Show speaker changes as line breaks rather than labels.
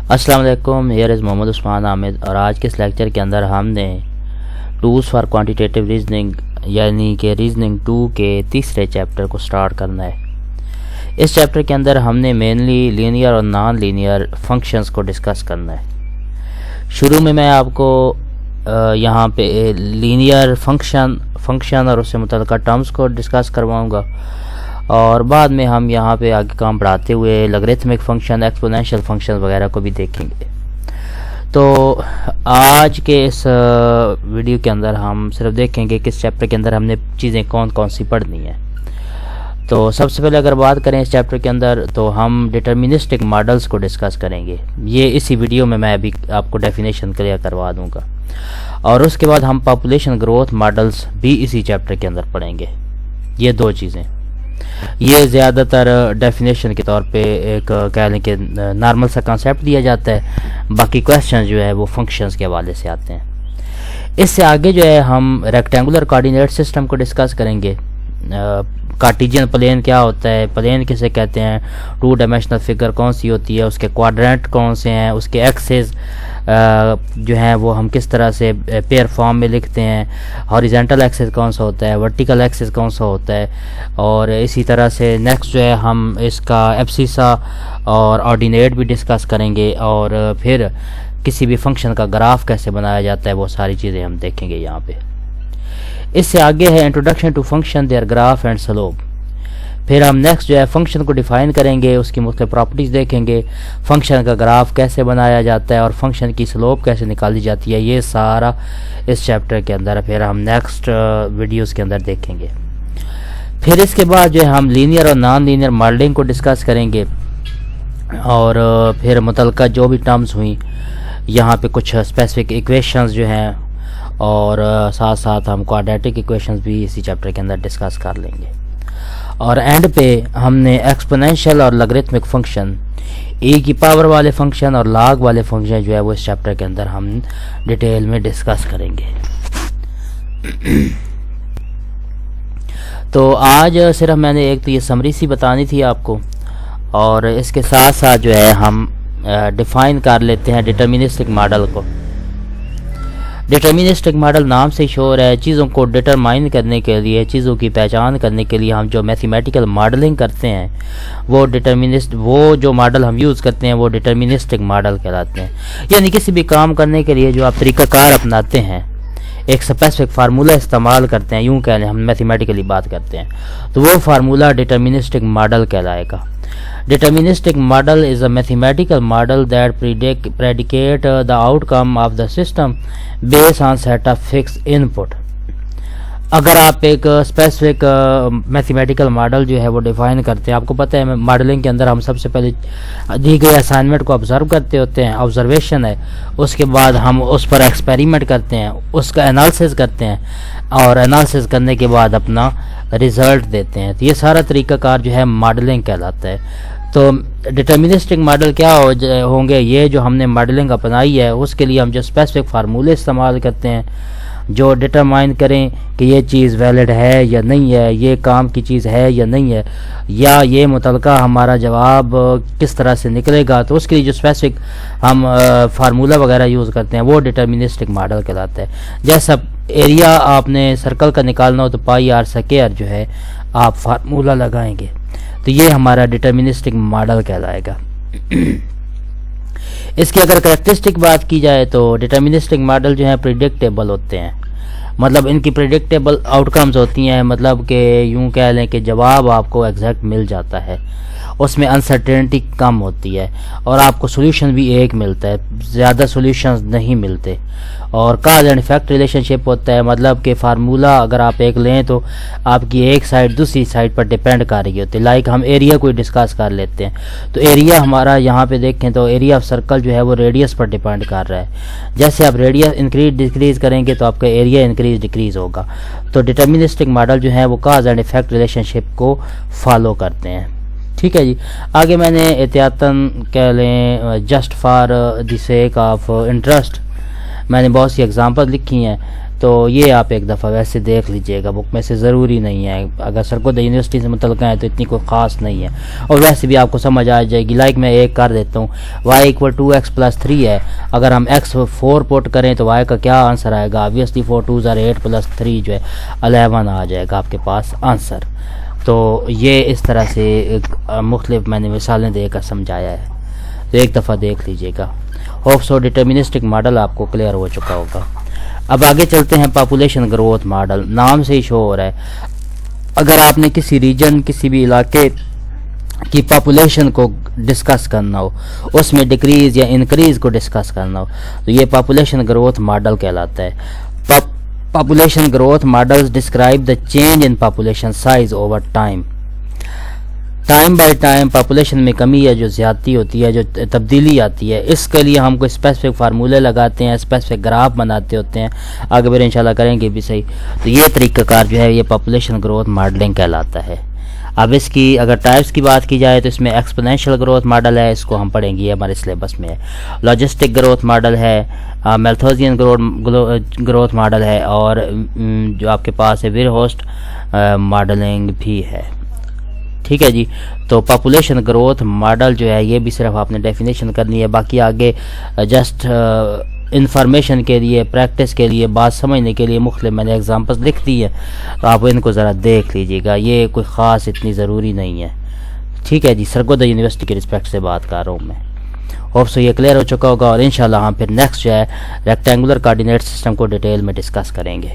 अस्सलाम वालेकुम, here is Mohammad Usman आमिद और आज के इस लेक्चर के अंदर हमने टूल्स फॉर क्वांटिटेटिव रीजनिंग यानी कि रीजनिंग 2 के तीसरे चैप्टर को स्टार्ट करना है। इस चैप्टर के अंदर हमने मेनली लीनियर और नॉन लीनियर फंक्शंस को डिस्कस करना है। शुरू में मैं आपको यहाँ पे लीनियर फंक्शन और उससे मुतल्लिक़ टर्म्स को डिस्कस करवाऊँगा और बाद में हम यहाँ पे आगे काम बढ़ाते हुए लॉगरिथमिक फंक्शन, एक्सपोनेंशियल फंक्शन वगैरह को भी देखेंगे। तो आज के इस वीडियो के अंदर हम सिर्फ देखेंगे कि इस चैप्टर के अंदर हमने चीज़ें कौन कौन सी पढ़नी हैं। तो सबसे पहले अगर बात करें इस चैप्टर के अंदर तो हम डिटर्मिनिस्टिक मॉडल्स को डिस्कस करेंगे। ये इसी वीडियो में मैं अभी आपको डेफिनेशन क्लियर करवा दूँगा और उसके बाद हम पॉपुलेशन ग्रोथ मॉडल्स भी इसी चैप्टर के अंदर पढ़ेंगे। ये दो चीज़ें, ये ज़्यादातर डेफिनेशन के तौर पे एक कह लें कि नॉर्मल सा कॉन्सेप्ट दिया जाता है, बाकी क्वेश्चन जो है वो फंक्शंस के हवाले से आते हैं। इससे आगे जो है हम रेक्टेंगुलर कोऑर्डिनेट सिस्टम को डिस्कस करेंगे। कार्टेशियन प्लेन क्या होता है, प्लेन किसे कहते हैं, 2 डायमेंशनल फिगर कौन सी होती है, उसके क्वाड्रेंट कौन से हैं, उसके एक्सेस जो हैं वो हम किस तरह से पेयर फॉर्म में लिखते हैं, हॉरिजॉन्टल एक्सेस कौन सा होता है, वर्टिकल एक्सेस कौन सा होता है। और इसी तरह से नेक्स्ट जो है हम इसका एब्सिसा और ऑर्डिनेट भी डिस्कस करेंगे और फिर किसी भी फंक्शन का ग्राफ कैसे बनाया जाता है वो सारी चीज़ें हम देखेंगे यहाँ पे। इससे आगे है introduction to function, their graph and slope. फिर हम नेक्स्ट जो है फंक्शन को डिफ़ाइन करेंगे, उसकी मुख्तलिफ प्रॉपर्टीज़ देखेंगे, फंक्शन का ग्राफ कैसे बनाया जाता है और फंक्शन की स्लोप कैसे निकाली जाती है। ये सारा इस चैप्टर के अंदर फिर हम नेक्स्ट वीडियोस के अंदर देखेंगे। फिर इसके बाद जो है हम लीनियर और नॉन लीनियर मॉडलिंग को डिस्कस करेंगे और फिर मुतल्लिक़ा जो भी टर्म्स हुई यहाँ पे कुछ स्पेसिफिक इक्वेशंस जो हैं और साथ साथ हम क्वाड्रेटिक इक्वेशंस भी इसी चैप्टर के अंदर डिस्कस कर लेंगे। और एंड पे हमने एक्सपोनेंशियल और लॉगरिथमिक फंक्शन, ए की पावर वाले फंक्शन और लॉग वाले फंक्शन जो है वो इस चैप्टर के अंदर हम डिटेल में डिस्कस करेंगे। तो आज सिर्फ मैंने एक तो ये समरी सी बतानी थी आपको और इसके साथ साथ जो है हम डिफ़ाइन कर लेते हैं डिटर्मिनिस्टिक मॉडल को। डिटर्मिनिस्टिक मॉडल नाम से शोर है, चीज़ों को डिटरमाइन करने के लिए, चीज़ों की पहचान करने के लिए हम जो मैथमेटिकल मॉडलिंग करते हैं वो जो मॉडल हम यूज़ करते हैं वो डिटर्मिनिस्टिक मॉडल कहलाते हैं। यानी किसी भी काम करने के लिए जो आप तरीक़ाकार अपनाते हैं, एक स्पेसिफिक फार्मूला इस्तेमाल करते हैं, यूँ कह लें हम मैथमेटिकली बात करते हैं, तो वो फार्मूला डिटर्मिनिस्टिक मॉडल कहलाएगा। Deterministic model is a mathematical model that predicate the outcome of the system based on set of fixed input। अगर आप एक स्पेसिफिक मैथमेटिकल मॉडल जो है वो डिफ़ाइन करते हैं, आपको पता है मॉडलिंग के अंदर हम सबसे पहले दी गई असाइनमेंट को ऑब्ज़र्व करते होते हैं, ऑब्जर्वेशन है, उसके बाद हम उस पर एक्सपेरिमेंट करते हैं, उसका एनालिसिस करते हैं और एनालिसिस करने के बाद अपना रिज़ल्ट देते हैं। तो ये सारा तरीक़ाकार जो है मॉडलिंग कहलाता है। तो डिटर्मिनिस्टिक मॉडल क्या होंगे, ये जो हमने मॉडलिंग अपनाई है उसके लिए हम जो स्पेसिफिक फार्मूले इस्तेमाल करते हैं जो डिटरमाइन करें कि ये चीज़ वैलिड है या नहीं है, ये काम की चीज़ है या नहीं है, या ये मुतल्लिक़ा हमारा जवाब किस तरह से निकलेगा, तो उसके लिए जो स्पेसिफिक हम फार्मूला वगैरह यूज़ करते हैं वो डिटर्मिनिस्टिक मॉडल कहलाता है। जैसा एरिया आपने सर्कल का निकालना हो तो पाई आर स्क्वायर जो है आप फार्मूला लगाएंगे, तो ये हमारा डिटर्मिनिस्टिक मॉडल कहलाएगा। इसकी अगर कैरेक्टरिस्टिक बात की जाए तो डिटर्मिनिस्टिक मॉडल जो है प्रिडिक्टेबल होते हैं, मतलब इनकी प्रिडिक्टेबल आउटकम्स होती हैं, मतलब कि यूँ कह लें कि जवाब आपको एग्जैक्ट मिल जाता है, उसमें अनसर्टेनिटी कम होती है और आपको सोल्यूशन भी एक मिलता है, ज़्यादा सोल्यूशंस नहीं मिलते। और काज एंड इफेक्ट रिलेशनशिप होता है, मतलब कि फार्मूला अगर आप एक लें तो आपकी एक साइड दूसरी साइड पर डिपेंड कर रही होती है। लाइक हम एरिया को डिस्कस कर लेते हैं, तो एरिया हमारा यहाँ पे देखें तो एरिया ऑफ सर्कल जो है वो रेडियस पर डिपेंड कर रहा है। जैसे आप रेडियस इंक्रीज डिक्रीज़ करेंगे तो आपका एरिया इंक्रीज डिक्रीज़ होगा। तो डिटर्मिनिस्टिक मॉडल जो है वो काज एंड इफेक्ट रिलेशनशिप को फॉलो करते हैं। ठीक है जी। आगे मैंने एहतियातन कह लें just for the sake of interest मैंने बहुत सी एग्जांपल लिखी हैं, تو یہ آپ ایک دفعہ ویسے دیکھ لیجئے گا، بک میں سے ضروری نہیں ہے، اگر سرگودا یونیورسٹی سے متعلق ہیں تو اتنی کوئی خاص نہیں ہے، اور ویسے بھی آپ کو سمجھ آ جائے گی۔ لائک میں ایک کر دیتا ہوں، y = 2x+3 ہے، اگر ہم x 4 پٹ کریں تو y کا کیا آنسر آئے گا؟ obviously 4 2s are 8 + 3 جو ہے 11 آ جائے گا آپ کے پاس آنسر۔ تو یہ اس طرح سے مختلف میں نے مثالیں دے کر سمجھایا ہے، تو ایک دفعہ دیکھ لیجئے گا۔ ہوپ سو ڈٹرمنسٹک ماڈل آپ کو کلیئر ہو چکا ہوگا۔ اب آگے چلتے ہیں پاپولیشن گروتھ ماڈل، نام سے ہی شو ہو رہا ہے، اگر آپ نے کسی ریجن کسی بھی علاقے کی پاپولیشن کو ڈسکس کرنا ہو، اس میں ڈکریز یا انکریز کو ڈسکس کرنا ہو، تو یہ پاپولیشن گروتھ ماڈل کہلاتا ہے۔ Population growth models describe the change in population size over time. Time by time population میں کمی ہے جو زیادتی ہوتی ہے، جو تبدیلی آتی ہے، اس کے لیے ہم کو اسپیسیفک فارمولے لگاتے ہیں، اسپیسیفک گراف بناتے ہوتے ہیں، آگے پھر انشاءاللہ کریں گے بھی صحیح۔ تو یہ طریقہ کار جو ہے یہ پاپولیشن گروتھ ماڈلنگ کہلاتا ہے۔ اب اس کی اگر ٹائپس کی بات کی جائے تو اس میں ایکسپونینشیل گروتھ ماڈل ہے، اس کو ہم پڑھیں گے، یہ ہمارے سلیبس میں ہے۔ لاجسٹک گروتھ ماڈل ہے، میلتھوزین گروتھ ماڈل ہے، اور جو آپ کے پاس ہے ویر ہوسٹ ماڈلنگ بھی ہے۔ ٹھیک ہے جی، تو پاپولیشن گروتھ ماڈل جو ہے یہ بھی صرف آپ نے ڈیفینیشن کرنی ہے، باقی آگے جسٹ انفارمیشن کے لیے، پریکٹس کے لیے، بات سمجھنے کے لیے مختلف میں نے ایگزامپلس لکھ دی ہے، تو آپ ان کو ذرا دیکھ لیجیے گا، یہ کوئی خاص اتنی ضروری نہیں ہے۔ ٹھیک ہے جی، سرگودا یونیورسٹی کے رسپیکٹ سے بات کر رہا ہوں میں۔ ہوپ سو یہ کلیئر ہو چکا ہوگا، اور انشاءاللہ ہم پھر نیکسٹ جو ہے ریکٹینگولر کوآرڈینیٹ سسٹم کو ڈیٹیل میں ڈسکس کریں گے۔